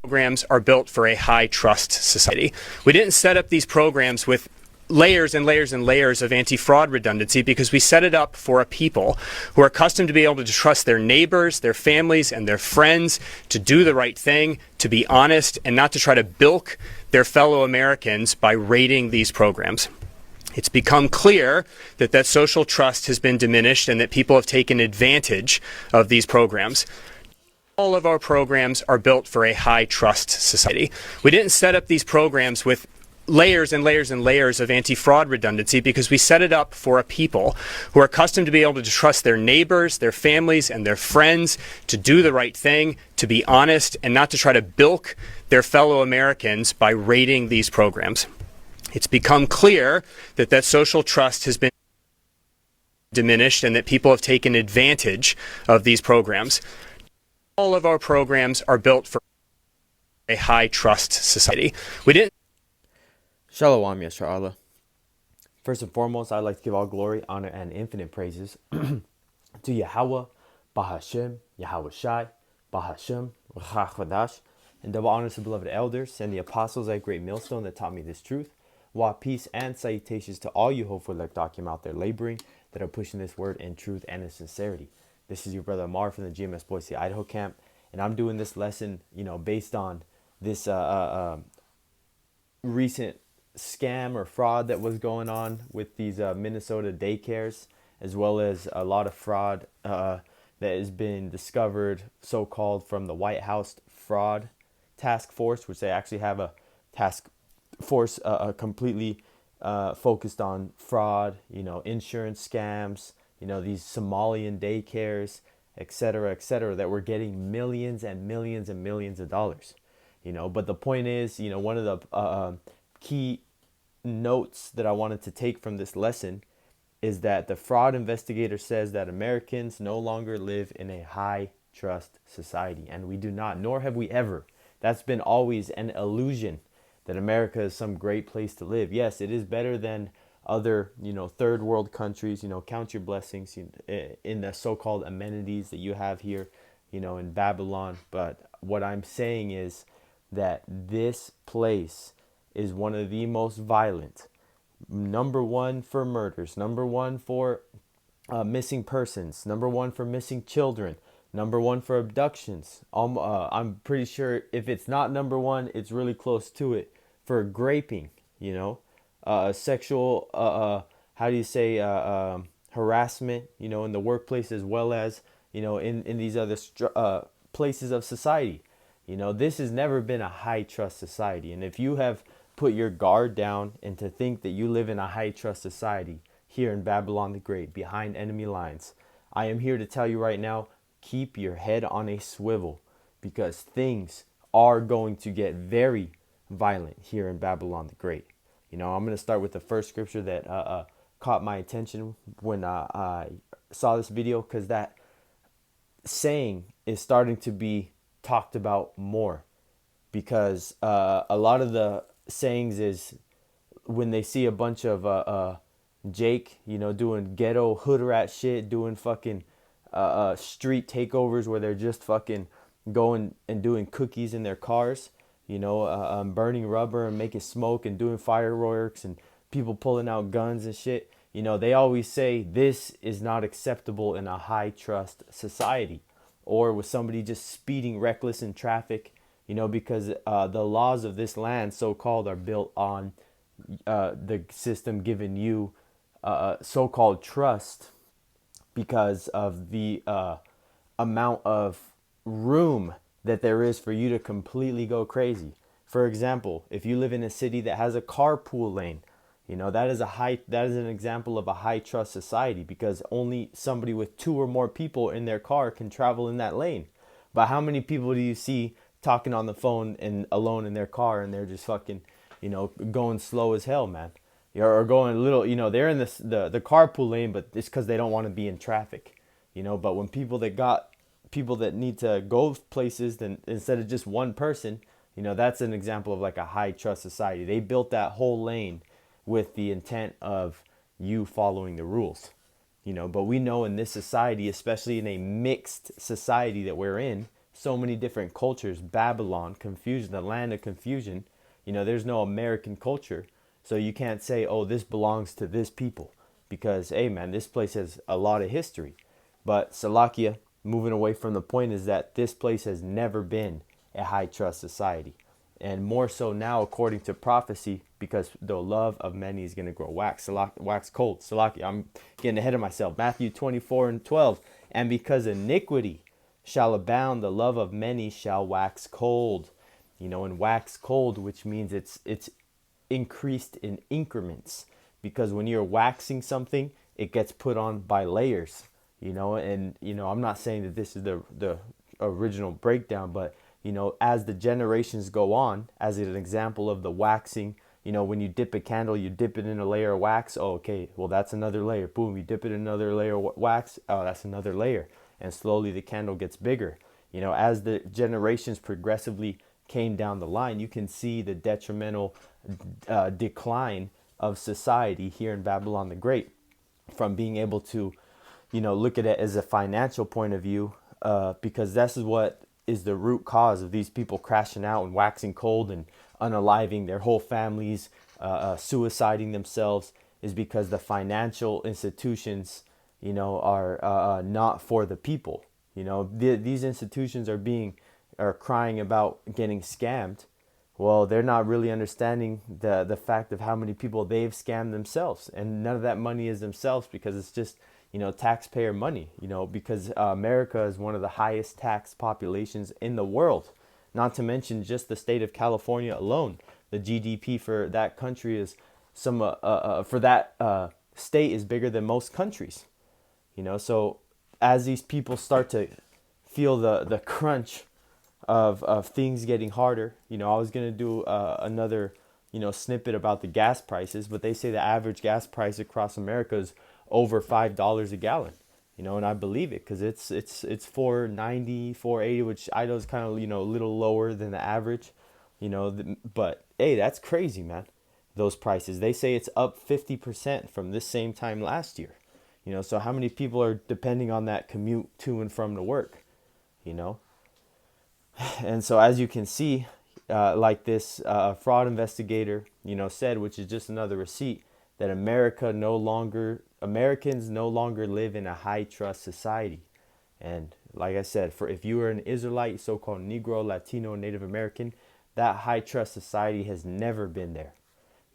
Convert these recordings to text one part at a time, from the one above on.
Programs are built for a high trust society. We didn't set up these programs with layers and layers and layers of anti-fraud redundancy because we set it up for a people who are accustomed to be able to trust their neighbors, their families, and their friends to do the right thing, to be honest, and not to try to bilk their fellow Americans by raiding these programs. It's become clear that social trust has been diminished and that people have taken advantage of these programs. All of our programs are built for a high trust society. We didn't set up these programs with layers and layers and layers of anti-fraud redundancy because we set it up for a people who are accustomed to be able to trust their neighbors, their families, and their friends to do the right thing, to be honest, and not to try to bilk their fellow Americans by raiding these programs. It's become clear that social trust has been diminished and that people have taken advantage of these programs. All of our programs are built for a high trust society. We didn't. Shalom, Yeshua Allah. First and foremost, I'd like to give all glory, honor, and infinite praises to Yahweh, Bahashem, Yahweh Shai, Bahashem, Rachadash, and double honors to beloved elders and the apostles at Great Millstone that taught me this truth. Wa peace and salutations to all you hopeful elect Akim out there laboring that are pushing this word in truth and in sincerity. This is your brother Amar from the GMS Boise, Idaho camp, and I'm doing this lesson, based on this recent scam or fraud that was going on with these Minnesota daycares, as well as a lot of fraud that has been discovered, so-called, from the White House Fraud Task Force, which they actually have a task force completely focused on fraud, insurance scams, these Somalian daycares, etc., that were getting millions and millions and millions of dollars, But the point is, one of the key notes that I wanted to take from this lesson is that the fraud investigator says that Americans no longer live in a high trust society, and we do not, nor have we ever. That's been always an illusion that America is some great place to live. Yes, it is better than other, third world countries. Count your blessings in the so-called amenities that you have here, in Babylon. But what I'm saying is that this place is one of the most violent. Number one for murders. Number one for missing persons. Number one for missing children. Number one for abductions. I'm pretty sure if it's not number one, it's really close to it. For graping, sexual, harassment, in the workplace, as well as, in these other places of society. This has never been a high trust society. And if you have put your guard down and to think that you live in a high trust society here in Babylon the Great, behind enemy lines, I am here to tell you right now, keep your head on a swivel, because things are going to get very violent here in Babylon the Great. I'm going to start with the first scripture that caught my attention when I saw this video, because that saying is starting to be talked about more, because a lot of the sayings is when they see a bunch of Jake, doing ghetto hood rat shit, doing fucking street takeovers where they're just fucking going and doing cookies in their cars, burning rubber and making smoke and doing fireworks and people pulling out guns and shit. They always say this is not acceptable in a high trust society, or with somebody just speeding reckless in traffic, because the laws of this land, so-called, are built on the system giving you so-called trust because of the amount of room that there is for you to completely go crazy. For example, if you live in a city that has a carpool lane, that is an example of a high trust society, because only somebody with 2 or more people in their car can travel in that lane. But how many people do you see talking on the phone and alone in their car, and they're just fucking, going slow as hell, man? Or going a little, they're in the carpool lane, but it's because they don't want to be in traffic, But when people that need to go places, then instead of just one person, that's an example of like a high trust society. They built that whole lane with the intent of you following the rules, But we know in this society, especially in a mixed society that we're in, so many different cultures. Babylon, confusion, the land of confusion. There's no American culture. So you can't say, oh, this belongs to this people. Because, hey, man, this place has a lot of history. But Salakia, moving away from the point, is that this place has never been a high trust society. And more so now, according to prophecy, because the love of many is going to grow wax cold. Salakia, I'm getting ahead of myself. Matthew 24:12. And because iniquity shall abound, the love of many shall wax cold. And wax cold, which means it's increased in increments. Because when you're waxing something, it gets put on by layers. I'm not saying that this is the original breakdown, but as the generations go on, as an example of the waxing, when you dip a candle, you dip it in a layer of wax. Oh, okay, well, that's another layer. Boom, you dip it in another layer of wax. Oh, that's another layer. And slowly the candle gets bigger. As the generations progressively came down the line, you can see the detrimental decline of society here in Babylon the Great, from being able to, look at it as a financial point of view, because this is what is the root cause of these people crashing out and waxing cold and unaliving their whole families, suiciding themselves, is because the financial institutions, are not for the people. These institutions are crying about getting scammed. Well, they're not really understanding the fact of how many people they've scammed themselves, and none of that money is themselves, because it's just taxpayer money. Because America is one of the highest tax populations in the world. Not to mention just the state of California alone. The GDP for that country is for that state is bigger than most countries. So as these people start to feel the crunch of things getting harder, I was gonna do another snippet about the gas prices, but they say the average gas price across America is over $5 a gallon. And I believe it, because it's $4.90, $4.80, which I know is kind of a little lower than the average, but hey, that's crazy, man. Those prices, they say it's up 50% from this same time last year. So how many people are depending on that commute to and from the work? And so as you can see, like this fraud investigator said, which is just another receipt, that Americans no longer live in a high trust society. And like I said, if you are an Israelite, so-called Negro, Latino, Native American, that high trust society has never been there.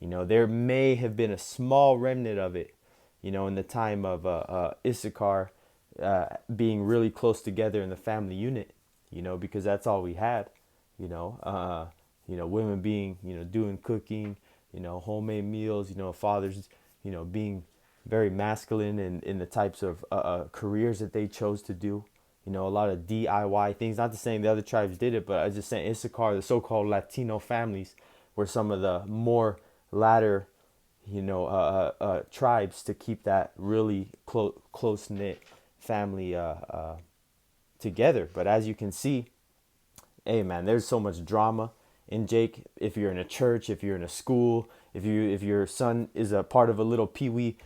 There may have been a small remnant of it, in the time of Issachar being really close together in the family unit, because that's all we had, women being, doing cooking, homemade meals, fathers, being very masculine in the types of careers that they chose to do. A lot of DIY things. Not to saying the other tribes did it, but I was just saying Issachar, the so-called Latino families, were some of the more latter, tribes to keep that really close-knit family together. But as you can see, hey man, there's so much drama in Jake. If you're in a church, if you're in a school, if your son is a part of a little peewee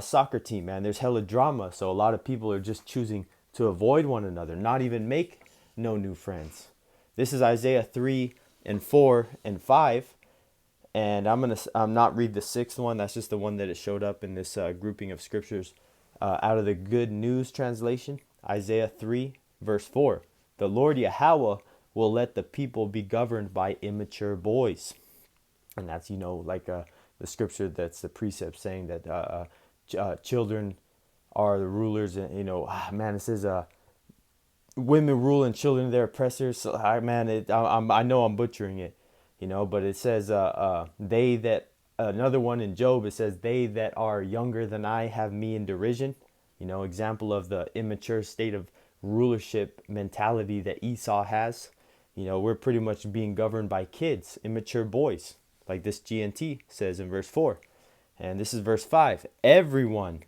soccer team, man, there's hella drama. So a lot of people are just choosing to avoid one another, not even make no new friends. This is Isaiah 3:4-5, and I'm not read the sixth one. That's just the one that it showed up in this grouping of scriptures out of the Good News translation. Isaiah 3:4. The Lord Yahweh will let the people be governed by immature boys. And that's, like the scripture, that's the precept saying that children are the rulers. And, it says women rule and children their oppressors. So, I know I'm butchering it, but it says another one in Job, it says, they that are younger than I have me in derision. Example of the immature state of rulership mentality that Esau has. We're pretty much being governed by kids, immature boys, like this GNT says in verse 4. And this is verse 5. Everyone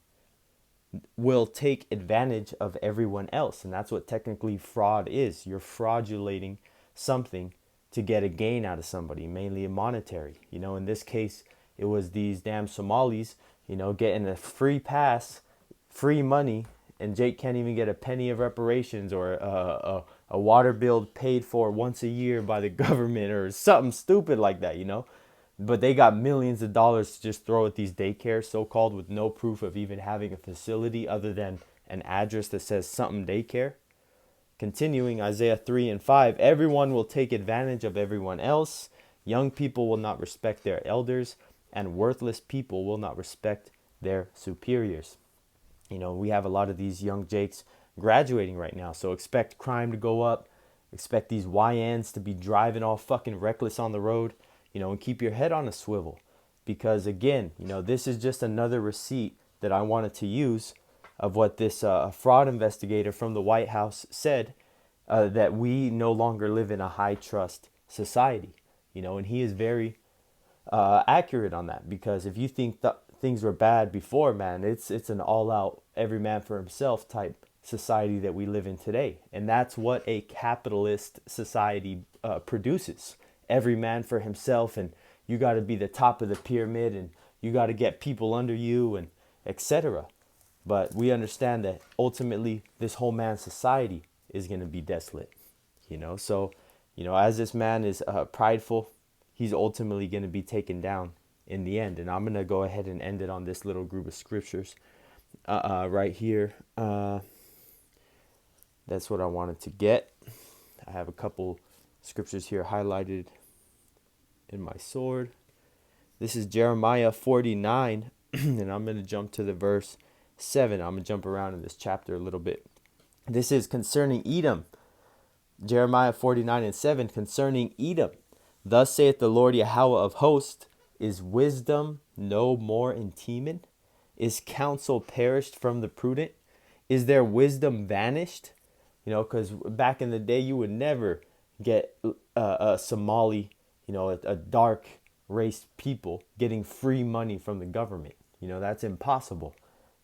will take advantage of everyone else. And that's what technically fraud is. You're fraudulating something to get a gain out of somebody, mainly a monetary. In this case, it was these damn Somalis, getting a free pass, free money, and Jake can't even get a penny of reparations or a water bill paid for once a year by the government or something stupid like that, you know. But they got millions of dollars to just throw at these daycares, so-called, with no proof of even having a facility other than an address that says something daycare. Continuing, Isaiah 3 and 5, everyone will take advantage of everyone else. Young people will not respect their elders, and worthless people will not respect their superiors. You know, we have a lot of these young Jakes graduating right now, so expect crime to go up. Expect these YNs to be driving all fucking reckless on the road, you know, and keep your head on a swivel. Because again, you know, this is just another receipt that I wanted to use of what this fraud investigator from the White House said, that we no longer live in a high trust society, you know, and he is very accurate on that. Because if you think things were bad before, man, it's an all out every man for himself type society that we live in today. And that's what a capitalist society produces. Every man for himself, and you got to be the top of the pyramid, and you got to get people under you, and etc. But we understand that ultimately this whole man society is going to be desolate, you know. So, you know, as this man is prideful, he's ultimately going to be taken down in the end. And I'm going to go ahead and end it on this little group of scriptures right here. That's what I wanted to get. I have a couple scriptures here highlighted in my sword. This is Jeremiah 49, and I'm going to jump to the verse 7. I'm going to jump around in this chapter a little bit. This is concerning Edom. Jeremiah 49 and 7, concerning Edom. Thus saith the Lord Yahweh of hosts, is wisdom no more in Teman? Is counsel perished from the prudent? Is their wisdom vanished? You know, because back in the day, you would never get a Somali, you know, a dark race people getting free money from the government. You know, that's impossible.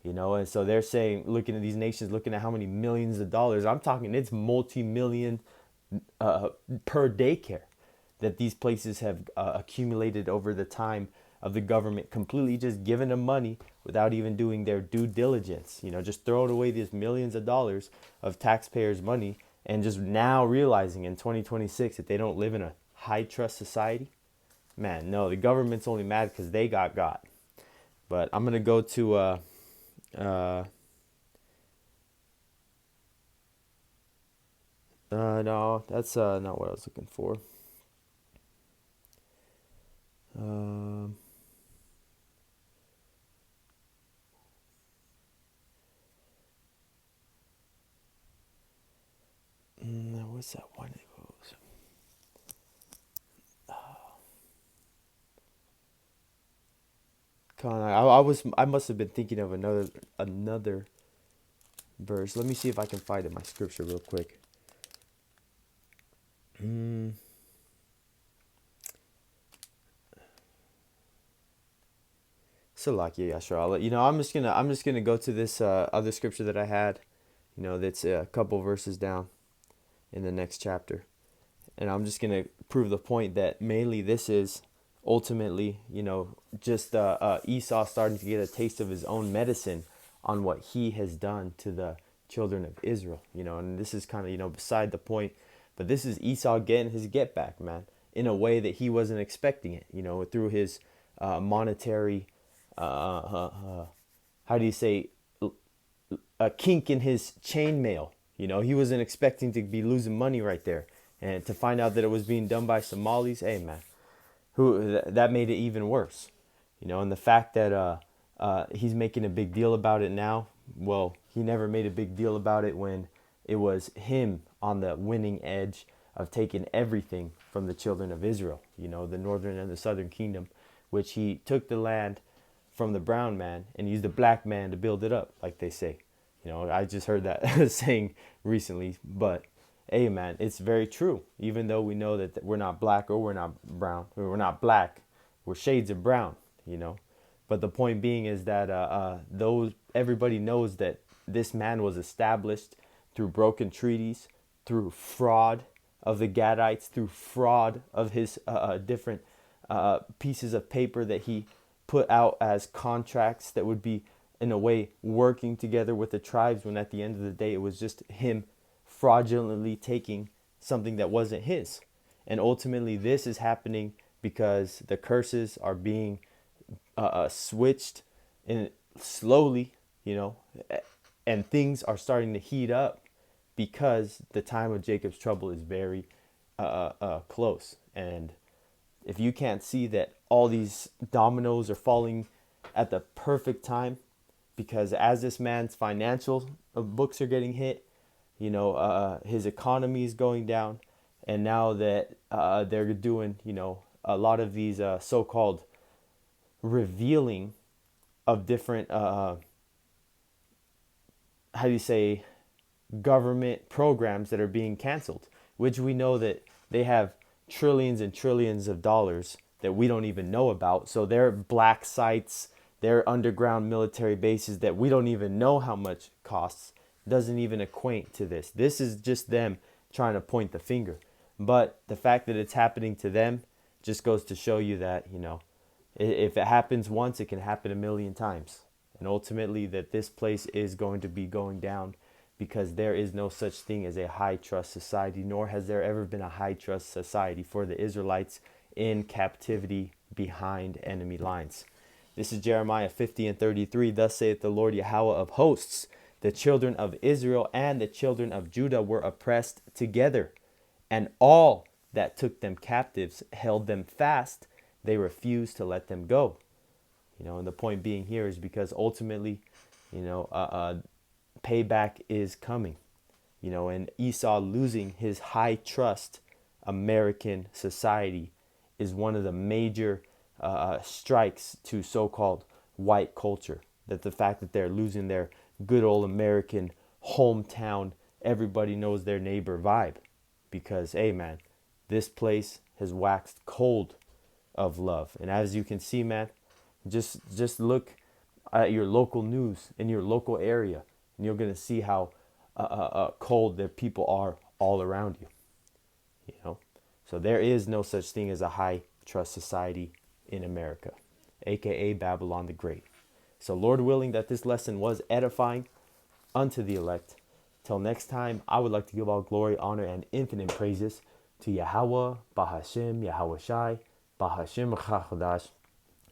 You know, and so they're saying, looking at these nations, looking at how many millions of dollars, I'm talking it's multi-million per daycare that these places have accumulated over the time of the government completely just giving them money without even doing their due diligence. You know, just throwing away these millions of dollars of taxpayers' money, and just now realizing in 2026 that they don't live in a high trust society. Man, no, the government's only mad because they got. But I'm going to go to no, that's not what I was looking for. What's that one that goes? I must have been thinking of another verse. Let me see if I can find it, my scripture real quick. Salakia, yeah, sure. You know, I'm just gonna go to this other scripture that I had. You know, that's a couple verses down in the next chapter, and I'm just gonna prove the point that mainly this is ultimately, you know, just Esau starting to get a taste of his own medicine on what he has done to the children of Israel. You know, and this is kind of, you know, beside the point, but this is Esau getting his get back, man, in a way that he wasn't expecting it. You know, through his monetary. How do you say, a kink in his chainmail. You know, he wasn't expecting to be losing money right there, and to find out that it was being done by Somalis, hey man, that made it even worse. You know, and the fact that he's making a big deal about it now, well, he never made a big deal about it when it was him on the winning edge of taking everything from the children of Israel, you know, the northern and the southern kingdom, which he took the land from the brown man and used the black man to build it up, like they say. You know, I just heard that saying recently, but hey man, it's very true. Even though we know that we're not black or we're not brown, or we're not black, we're shades of brown, you know. But the point being is that everybody knows that this man was established through broken treaties, through fraud of the Gadites, through fraud of his different pieces of paper that he put out as contracts that would be, in a way, working together with the tribes, when at the end of the day it was just him fraudulently taking something that wasn't his. And ultimately, this is happening because the curses are being switched in slowly, you know, and things are starting to heat up because the time of Jacob's trouble is very close. And if you can't see that all these dominoes are falling at the perfect time, because as this man's financial books are getting hit, you know, his economy is going down, and now that they're doing, you know, a lot of these so-called revealing of different, how do you say, government programs that are being canceled, which we know that they have trillions and trillions of dollars that we don't even know about. So they're black sites, they're underground military bases that we don't even know how much costs, doesn't even equate to this. This is just them trying to point the finger. But the fact that it's happening to them just goes to show you that, you know, if it happens once, it can happen a million times. And ultimately that this place is going to be going down, because there is no such thing as a high trust society, nor has there ever been a high trust society for the Israelites in captivity behind enemy lines. This is Jeremiah 50:33. Thus saith the Lord Yahweh of hosts, the children of Israel and the children of Judah were oppressed together, and all that took them captives held them fast. They refused to let them go. You know, and the point being here is because ultimately, you know, payback is coming. You know, and Esau losing his high trust American society is one of the major strikes to so-called white culture. That the fact that they're losing their good old American hometown, everybody knows their neighbor vibe. Because, hey man, this place has waxed cold of love. And as you can see, man, just look at your local news in your local area, and you're going to see how cold their people are all around you. You know, so there is no such thing as a high trust society in America, aka Babylon the Great. So Lord willing that this lesson was edifying unto the elect. Till next time, I would like to give all glory, honor, and infinite praises to Yahweh, Bahashem, Yahweh Shai, Bahashem Chachadash,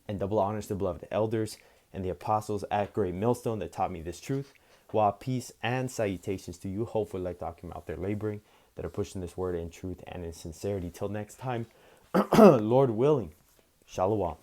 and double honors to the beloved elders and the apostles at Great Millstone that taught me this truth. While peace and salutations to you, hopefully like Document out there laboring, that are pushing this word in truth and in sincerity. Till next time, Lord willing, Shalom.